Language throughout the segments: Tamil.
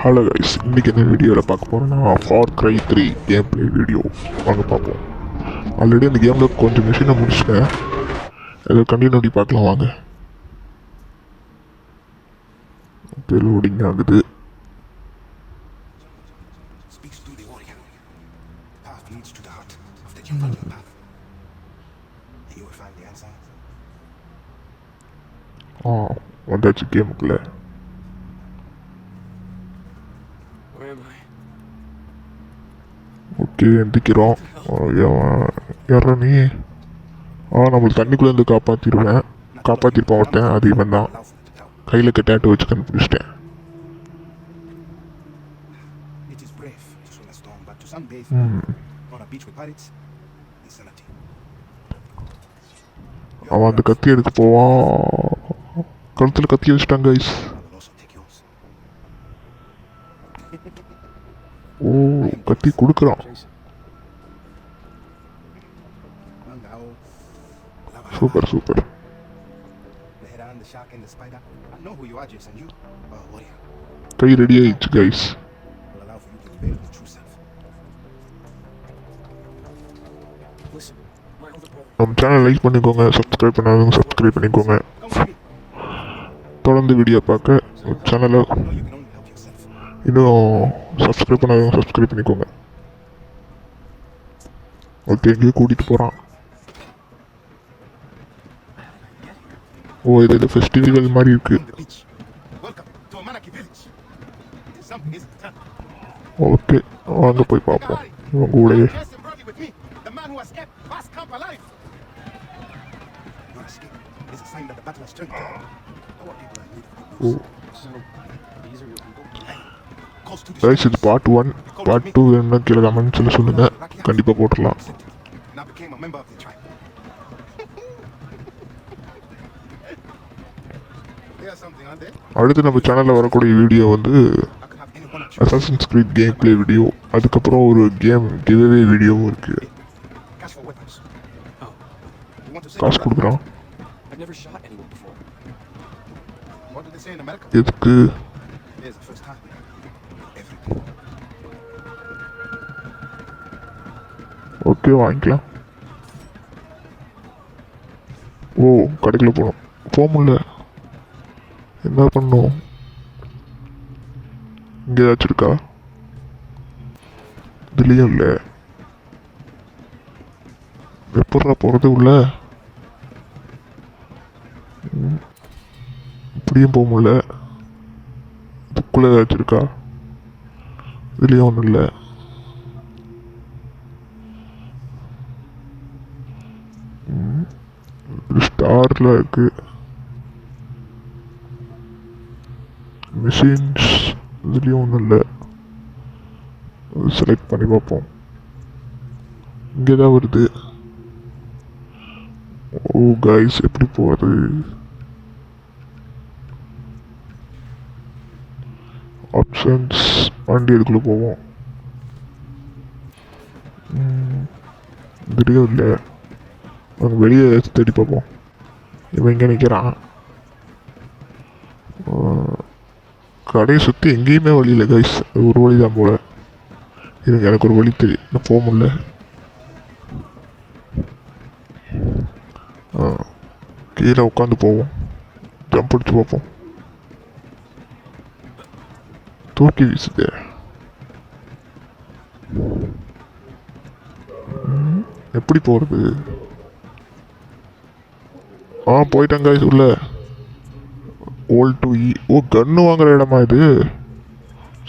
ஹலோ கைஸ், இன்றைக்கி இந்த வீடியோவில் பார்க்க போகிறோன்னா for cry 3 game play video வாங்க பார்ப்போம். ஆல்ரெடி அந்த கேமில் கொஞ்சம் மிஷினை முடிச்சிட்டேன், ஏதோ கண்டினியூட்டி பார்க்கலாம் வாங்க. ஓகே, லோடிங் ஆகுது. வந்தாச்சு கேமுக்குள்ள. ஓகே, எந்திக்கிறோம். யாரா நீ? நம்மளுக்கு தண்ணிக்குள்ளேருந்து காப்பாற்றிருப்பான் ஒருத்தன். அது இவன் தான். கையில் டேட்டு வச்சு கண்டுபிடிச்சிட்டேன். அவன் அந்த கத்தி எடுக்க போவான். கழுத்தில் கத்தி வச்சுட்டாங்க கைஸ். ஓ, கத்தி கொடுக்குறான். Super super. கை ரெடி ஆயிடுச்சு கைஸ். நம்ம சேனல் லைக் பண்ணிக்கோங்க, சப்ஸ்கிரைப் பண்ணாதவங்க சப்ஸ்கிரைப் பண்ணிக்கோங்க. தொடர்ந்து வீடியோ பார்க்க சேனலை இன்னும் சப்ஸ்கிரைப் பண்ணாதவங்க சப்ஸ்கிரைப் பண்ணிக்கோங்க. ஓகே, எங்கேயும் கூட்டிகிட்டு போகிறான். ஓ, இது ஃபெஸ்டிவல் மாதிரி இருக்கு. ஓகே, வாங்க போய் பார்ப்போம் இவங்க கூடயே. ஓ கைஸ், இது பார்ட் 1. பார்ட் 2 வேணும்னா கீழே கமெண்ட்ஸில் சொல்லுங்கள், கண்டிப்பாக போட்டுடலாம். அடுத்து நம்ம சேனலில் வரக்கூடிய வீடியோ வந்து Assassin's Creed game play video, அதுக்கப்புறம் ஒரு கேம் கிவ்அவே வீடியோவும் இருக்குது. காசு கொடுக்குறான். எதுக்கு? ஓகே, வாங்கிக்கலாம். ஓ, கடைக்குள்ள போக முடியல. என்ன பண்ணும்? இங்கே ஏதாச்சும் இருக்கா? இதுலேயும் இல்லை. எப்படா போகிறது உள்ள? இப்படியும் போக முடியல. இதுக்குள்ளே ஏதாச்சும் இருக்கா? இதுலேயும் ஒன்றும் இல்லை. ஸ்டார்ல இருக்கு. மிஷின்ஸ் இதுலேயும் ஒன்றும் இல்லை. செலக்ட் பண்ணி பார்ப்போம். இங்கே தான் வருது. ஓ கைஸ், எப்படி போகிறது? ஆப்ஷன்ஸ், வண்டி இதுக்குள்ளே போவோம். இதுலேயும் இல்லை. அவங்க வெளியே ஏதாச்சும் தேடி பார்ப்போம். இவன் இங்கே நிற்கிறான். கடையை சுற்றி எங்கேயுமே வழி இல்லை கைஸ். ஒரு வழி தான் போல. இருங்க, எனக்கு ஒரு வழி தெரியும். நான் போக முடியல. கீழே உட்காந்து போவோம். ஜம்ப் அடிச்சு பார்ப்போம். தூக்கி வீசுது. எப்படி போகிறது? போயிட்டாங்க உள்ள. ஓல் டு இ. ஓ, கன்று வாங்குற இடமா இது?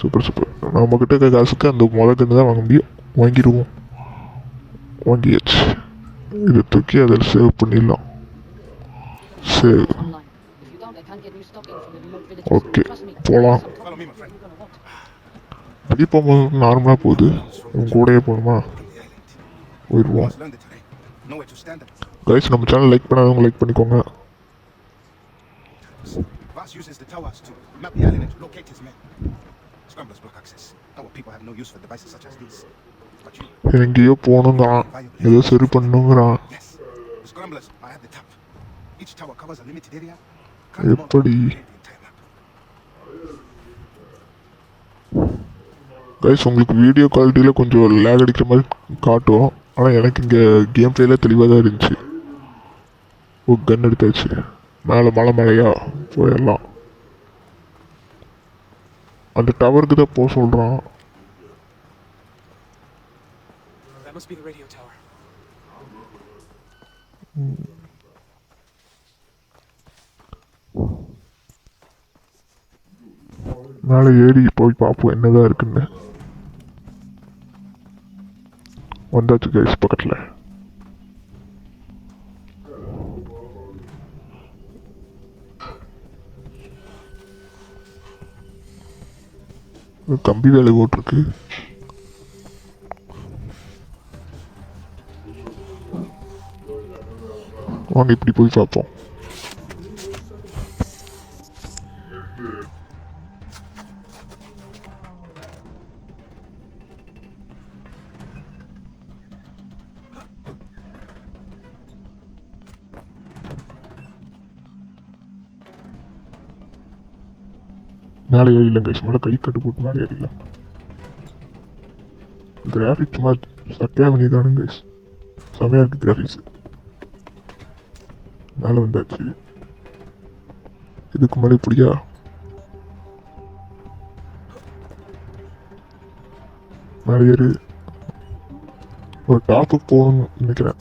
Super super. நம்மக்கிட்ட இருக்க காசுக்கு அந்த கன்று தான் வாங்க முடியும். வாங்கிடுவோம். வாங்கியாச்சு. இதை தூக்கி அதில் சேவ் பண்ணிடலாம். சேவ். ஓகே, போகலாம். இப்படி போகும்போது நார்மலாக போகுது. கூடயே போகணுமா? போயிடுவோம். கைஸ், நம்ம சேனல் லைக் பண்ணாதவங்க லைக் பண்ணிக்கோங்க. எங்கேயோ போகணுங்கிறான், ஏதோ சரி பண்ணுங்கிறான். எப்படி? கைஸ் உங்களுக்கு வீடியோ குவாலிட்டியில் கொஞ்சம் லேக் அடிக்கிற மாதிரி காட்டும், ஆனால் எனக்கு இங்கே கேம் பிளேல தெளிவாக தான் இருந்துச்சு. ஓ கன் எடுத்தாச்சு. மேலே மலையா போயிடலாம். அந்த டவருக்கு தான் போக சொல்கிறான். மேலே ஏறி போய் பார்ப்போம் என்னதான் இருக்குன்னு. வந்தாச்சு கைஸ் பக்கத்தில். கம்பி வேலை போட்டிருக்கு. வாங்க இப்படி போய் பார்ப்போம். மேலே ஏறில கைஸ், மேலே கை கட்டு போட்டு மேலே ஏறிடலாம். கிராஃபிக்ஸ் மாதிரி சட்டையாக பண்ணியிருக்கானுங்க கைஸ், செமையாக இருக்குது கிராஃபிக்ஸ். மேலே வந்தாச்சு. இதுக்கு மேலே இப்படியா? மேலே ஏறு. ஒரு டாப்புக்கு போகணும்னு நினைக்கிறேன்.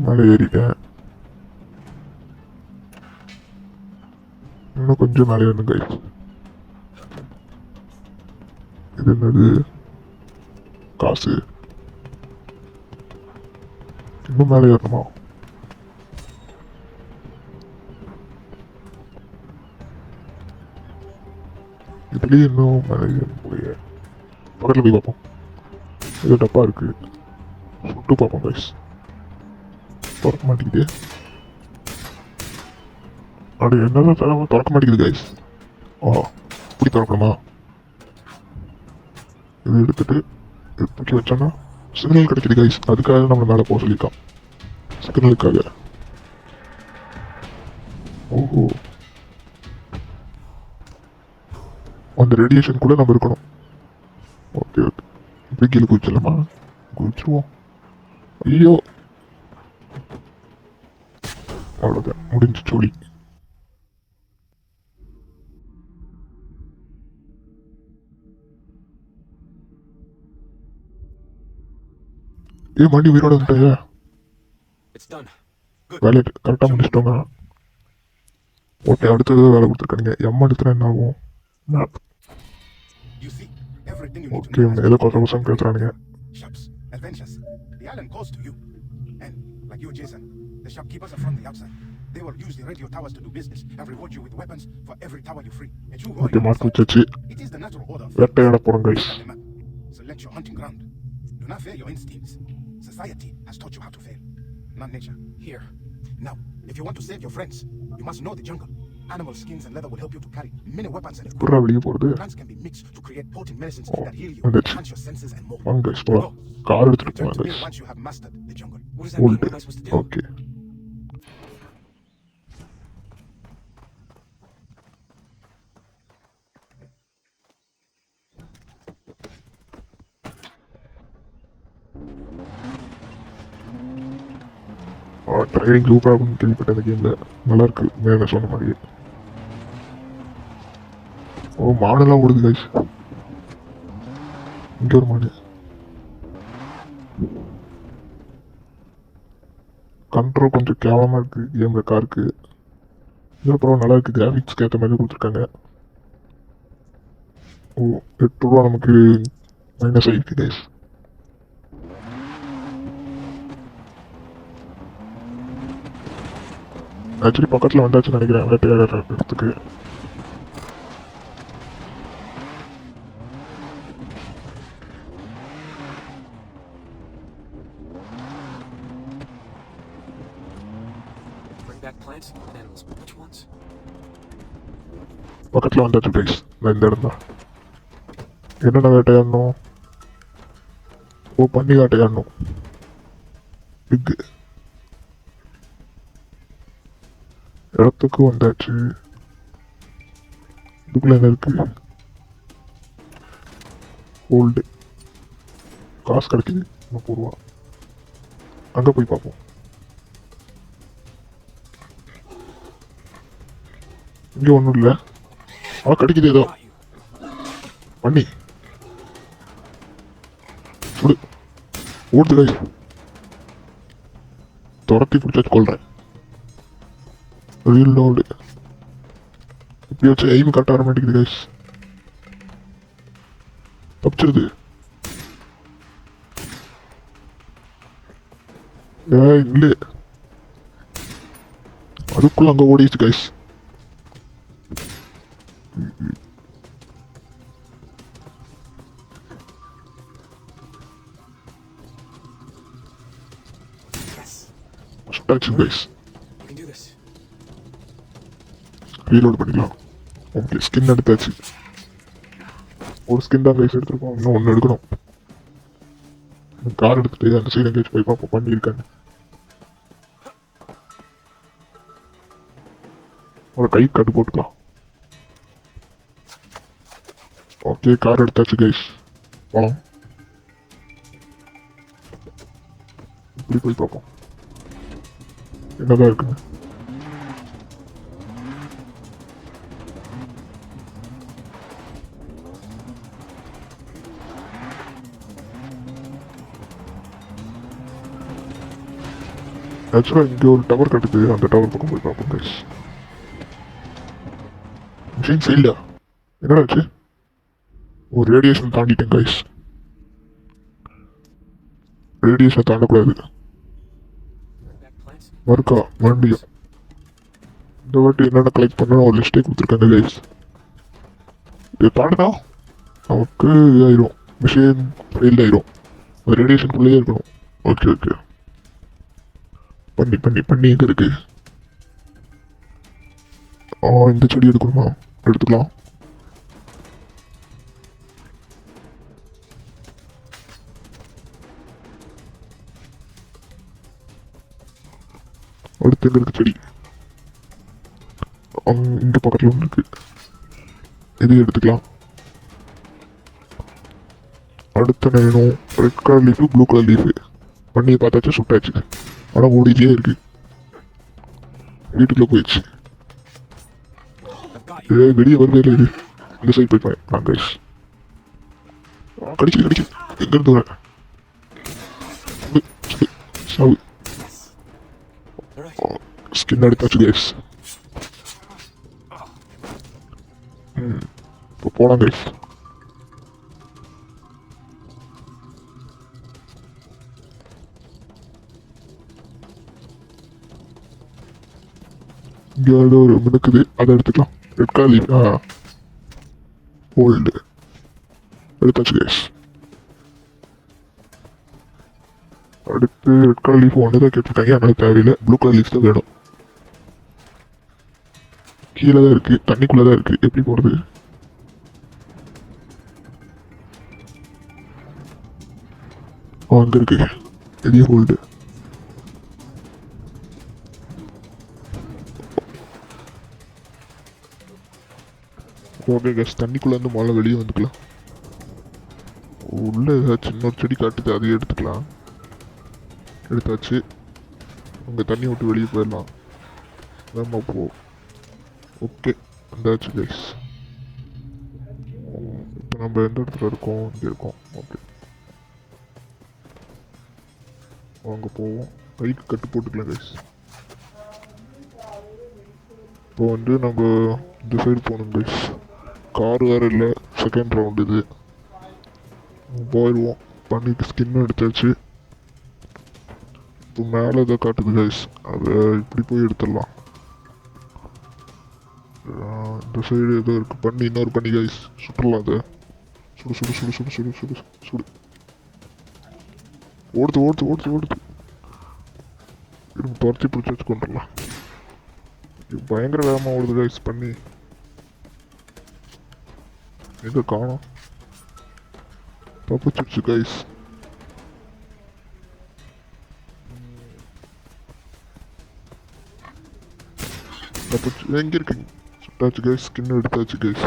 மேலே ஏறிட்டேன். இன்னும் கொஞ்சம் மேலே ஏறணும் கைஸ். இது என்னது? காசு. இன்னும் மேலே ஏறணுமா? இதுலேயே இன்னும் மேலே ஏறணும் போய் பக்கத்தில் போய் பார்ப்போம். இது டப்பா இருக்கு, சுட்டு பார்ப்போம் கைஸ். திறக்க மாட்டேங்குது. அது என்னதான் திறக்க மாட்டேங்குது கைஸ். இப்படி திறக்கணுமா? இது எடுத்துட்டு தூக்கி வச்சோன்னா சிக்னல் கிடைக்குது கைஸ். அதுக்காக நம்ம மேலே போக சொல்லியிருக்கான், சிக்னலுக்காக. ஓஹோ, அந்த ரேடியேஷன் கூட நம்ம இருக்கணும். ஓகே ஓகே, இப்படி கீழே குதிச்சிடலாமா? குதிச்சிருவோம். ஐயோ, அவ்வளோதான் முடிஞ்சு சொல்லி. மறுபடியும் உயிரோட வந்துட்டாயா? வேலையை கரெக்டாக முடிச்சிட்டோங்க. ஓகே, அடுத்தது வேலை கொடுத்துருக்கானுங்க. எம்மா எடுத்துனா என்ன ஆகும்? மேப். ஓகே, ஏதோ கொசம் கொசம் பேசுறானுங்க. The shopkeepers are from the outside. They will use the radio towers to do business and reward you with weapons for every tower you free. And you okay, mark வச்சாச்சு. It is the natural order. வேட்டையாட போறோம் guys. Select your hunting ground. Do not fear your instincts. Society has taught you how to fail, not nature. Here. Now, if you want to save your friends, you must know the jungle. Animal skins and leather will help you to carry many weapons and equipment. Plants can be mixed to create potent medicines that heal you, enhance your senses and more. Go. Return to me once you have mastered the jungle. What does that mean? What am I supposed to do? Okay. Training சூப்பராக இருக்குன்னு கேள்விப்பட்ட இந்த கேமில். நல்லாயிருக்கு மேலே சொன்ன மாதிரி. ஓ, மாடெல்லாம் ஓடுது கைஸ். இங்கே ஒரு மாடு. கண்ட்ரோல் கொஞ்சம் கேவலமாக இருக்குது கேமில் காருக்கு. இதுக்கப்புறம் நல்லா இருக்குது, கிராஃபிக்ஸ்க்கு ஏற்ற மாதிரி கொடுத்துருக்காங்க. ஓ, 8 ரூபா நமக்கு மைனஸ் ஆகிருக்கு கைஸ். ஆக்சுவலி பக்கத்தில் வந்தாச்சுன்னு நினைக்கிறேன் வேட்டையாடுற இடத்துக்கு. பக்கத்தில் வந்தாச்சு கைஸ். நான் இந்த இடம் தான். என்னென்ன வேட்டையாடணும்? ஓ, பண்ணி வேட்டையாடணும். பிக்கு. இடத்துக்கு வந்தாச்சு. இதுக்குள்ள என்ன இருக்கு? கோல்டு. காசு கிடைக்குது 30 ரூபா. அங்கே போய் பார்ப்போம். இங்கே ஒன்றும் இல்லை. கிடைக்குது ஏதோ பண்ணி சுடு. ஓடுது கைஸ். துரத்தி பிடிச்சாச்சு கொள்றேன். Reel load. இப்படி வச்சு எய்ம் கட்ட வர மாட்டேங்குது கைஸ். தப்பிச்சிருது. இல்லை அதுக்குள்ள அங்கே ஓடிச்சு கைஸ். சுட்டாச்சு கைஸ். ரீலோட் பண்ணிக்கலாம். ஓகே ஸ்கின் எடுத்தாச்சு. ஒரு ஸ்கின் தான் கைஸ் எடுத்துருக்கோம். இன்னும் ஒன்று எடுக்கணும். கார் எடுத்துட்டு அந்த சைடு எங்கேயாச்சும் போய் பார்ப்போம் பண்ணியிருக்காங்க. ஒரு கை கட்டு போட்டுக்கலாம். ஓகே கார் எடுத்தாச்சு கைஸ். போகலாம். இப்படி போய் பார்ப்போம் என்னதான் இருக்குங்க. ஆக்சுவலாக இங்கே ஒரு டவர் கட்டுது. அந்த டவர் பக்கம் போய் பார்ப்போம் கைஸ். மிஷின் ஃபெயில்டா? என்னடா ஆச்சு? ஒரு ரேடியேஷன் தாண்டிட்டேன் கைஸ். ரேடியேஷன் தாண்டக்கூடாது. மறுக்கா மறுபடியும் இந்த வாட்டி என்னென்ன கலெக்ட் பண்ணணும் ஒரு லிஸ்ட்டே கொடுத்துருக்காங்க கைஸ். இது தாண்டினா நமக்கு இதாயிரும். மிஷின் ஃபெயில்ட் ஆயிரும். அது ரேடியேஷனுக்குள்ளேயே இருக்கணும். ஓகே ஓகே பண்ணி பண்ணி பண்ணி எங்கே இருக்கு? இந்த செடி எடுக்கணுமா? எடுத்துக்கலாம். அடுத்து எங்க இருக்கு செடி? இங்க பக்கத்துல ஒன்று இருக்கு. இது எடுத்துக்கலாம். அடுத்த வேணும் red colour leaf blue colour leaf. பண்ணி பார்த்தாச்சு சுட்டாச்சு. ஆனால் ஓடிட்டே இருக்கு. வீட்டுக்குள்ள போயிடுச்சு. வெளியே வருவே இல்லை. இது இந்த சைட் போய் பாருங்க கைஸ். கடிச்சு கடிச்சு எங்க இருந்து வர சாவு. ஸ்கின் எடுத்தாச்சு கைஸ். இப்போ போலாம் கைஸ். இங்கே ஒரு மினுக்குது. அதை எடுத்துக்கலாம். ரெட் கலர் லீஃப் ஓல்டு எடுத்தாச்சு கைஸ். அடுத்து ரெட் கலர் லீஃப் ஒன்று தான் கேட்டிருக்காங்க. அதனால தேவையில்லை. ப்ளூ கலர் லீஃப் தான் வேணும். கீழே தான் இருக்கு. தண்ணிக்குள்ளே தான் இருக்கு. எப்படி போகிறது? அங்கே இருக்கு. எதையும் ஹோல்டு. Okay case. தண்ணிக்குள்ளேருந்து முதல்ல வெளியே வந்துக்கலாம். உள்ளே ஏதாச்சும் இன்னொரு செடி காட்டுது. அதையும் எடுத்துக்கலாம். எடுத்தாச்சு. அங்கே தண்ணி விட்டு வெளியே போயிடலாம். நம்ம போ. ஓகே வந்தாச்சு கைஸ். இப்போ நம்ம எந்த இடத்துல இருக்கோம்? இங்கே இருக்கோம். ஓகே அங்கே போவோம். கைக்கு கட்டு போட்டுக்கலாம் கைஸ். இப்போ வந்து நம்ம இந்த சைடு போகணும் கைஸ். கார் வேறு இல்லை. செகண்ட் ரவுண்டு இது. போயிடுவோம். பண்ணிட்டு ஸ்கின் எடுத்தாச்சு. இப்போ மேலே இதை காட்டுது கைஸ். அதை இப்படி போய் எடுத்துடலாம். இந்த சைடு ஏதோ இருக்கு. பண்ணி இன்னொரு பண்ணி கைஸ். சுட்டுடலாம் அதை. சுடு சுடு சுடு சுடு சுடு சுடு சுடு. ஓடுது ஓடுது ஓடுது ஓடுது. துரத்தி பிடிச்சி வச்சு கொண்டுடலாம். பயங்கர வேகமாக ஓடுது கைஸ். பண்ணி எங்கே காணோம்? தப்பிச்சிருச்சு கைஸ். தப்பிச்சு எங்கே இருக்கீங்க? சுட்டாச்சு கைஸ், ஸ்கின் எடுத்தாச்சு கைஸ்.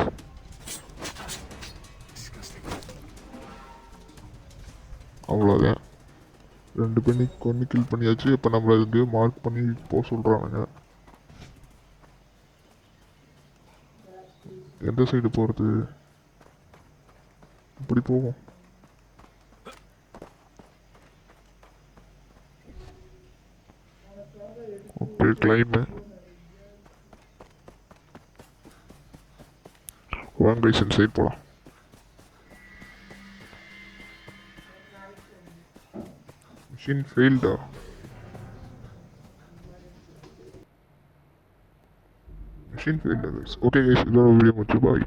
அவ்வளோதான், 2 பண்ணி கொன்று கில் பண்ணியாச்சு. இப்போ நம்மளை எங்கேயோ மார்க் பண்ணி போக சொல்கிறானுங்க. எந்த சைடு போகிறது? இப்படி போவோம். ஓகே, கிளைம்பு வாங்க கைஸ், இந்த சைடு போகலாம். மிஷின் ஃபெயில்டா? மிஷின் ஃபெயில்டா கைஸ். ஓகே கைஸ், இதோட வீடியோ முடிச்சு பாய்.